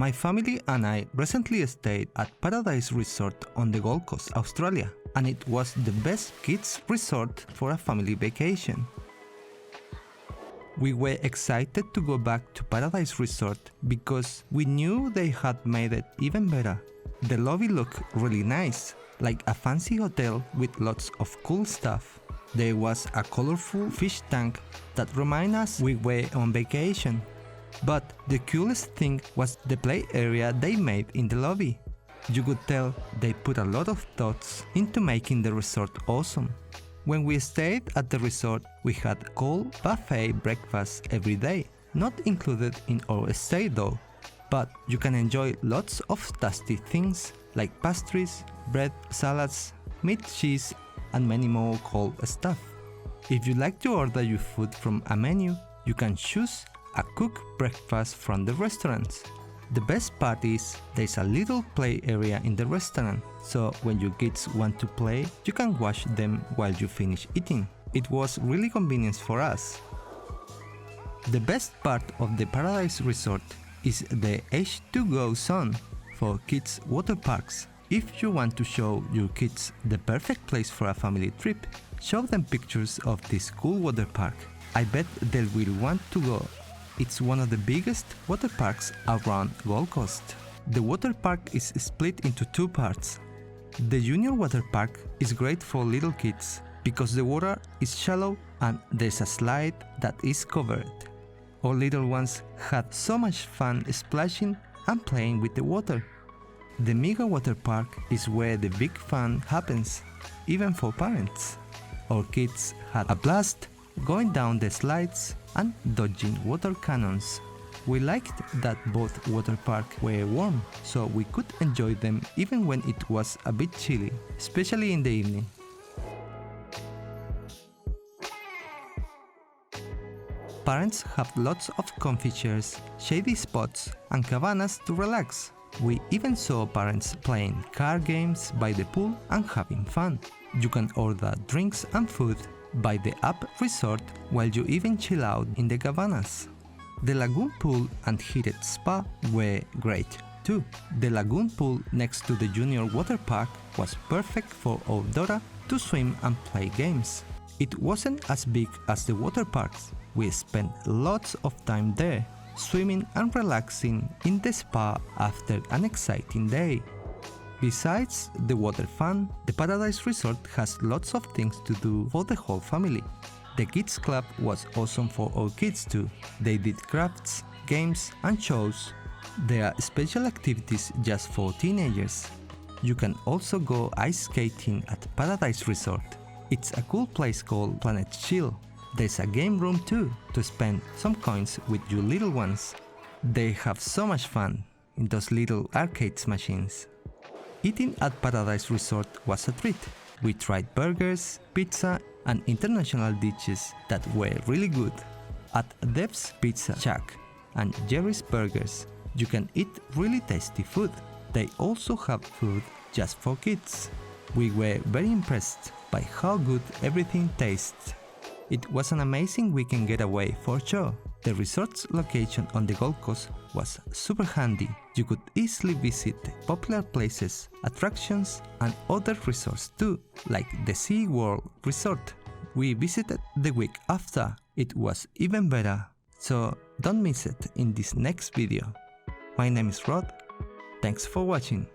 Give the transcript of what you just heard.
My family and I recently stayed at Paradise Resort on the Gold Coast, Australia, and it was the best kids resort for a family vacation. We were excited to go back to Paradise Resort because we knew they had made it even better. The lobby looked really nice, like a fancy hotel with lots of cool stuff. There was a colorful fish tank that reminded us we were on vacation. But the coolest thing was the play area they made in the lobby. You could tell they put a lot of thoughts into making the resort awesome. When we stayed at the resort, we had cold buffet breakfast every day, not included in our stay though, but you can enjoy lots of tasty things like pastries, bread, salads, meat, cheese, and many more cold stuff. If you like to order your food from a menu, you can choose a cooked breakfast from the restaurants. The best part is there's a little play area in the restaurant, so when your kids want to play, you can watch them while you finish eating. It was really convenient for us. The best part of the Paradise Resort is the H2Go zone for kids' water parks. If you want to show your kids the perfect place for a family trip, show them pictures of this cool water park. I bet they will want to go. It's one of the biggest water parks around Gold Coast. The water park is split into two parts. The junior water park is great for little kids because the water is shallow and there's a slide that is covered. Our little ones had so much fun splashing and playing with the water. The mega water park is where the big fun happens, even for parents. Our kids had a blast going down the slides and dodging water cannons. We liked that both water parks were warm, so we could enjoy them even when it was a bit chilly, especially in the evening. Parents have lots of comfy chairs, shady spots, and cabanas to relax. We even saw parents playing card games by the pool and having fun. You can order drinks and food by the app resort while you even chill out in the cabanas. The lagoon pool and heated spa were great too. The lagoon pool next to the junior water park was perfect for our daughter to swim and play games. It wasn't as big as the water parks. We spent lots of time there, swimming and relaxing in the spa after an exciting day. Besides the water fun, the Paradise Resort has lots of things to do for the whole family. The kids club was awesome for our kids too. They did crafts, games and shows. There are special activities just for teenagers. You can also go ice skating at Paradise Resort. It's a cool place called Planet Chill. There's a game room too to spend some coins with your little ones. They have so much fun in those little arcade machines. Eating at Paradise Resort was a treat. We tried burgers, pizza, and international dishes that were really good. At Dev's Pizza Shack and Jerry's Burgers, you can eat really tasty food. They also have food just for kids. We were very impressed by how good everything tastes. It was an amazing weekend getaway for sure. The resort's location on the Gold Coast was super handy. You could easily visit popular places, attractions, and other resorts too, like the SeaWorld Resort. We visited the week after. It was even better, so don't miss it in this next video. My name is Rod. Thanks for watching.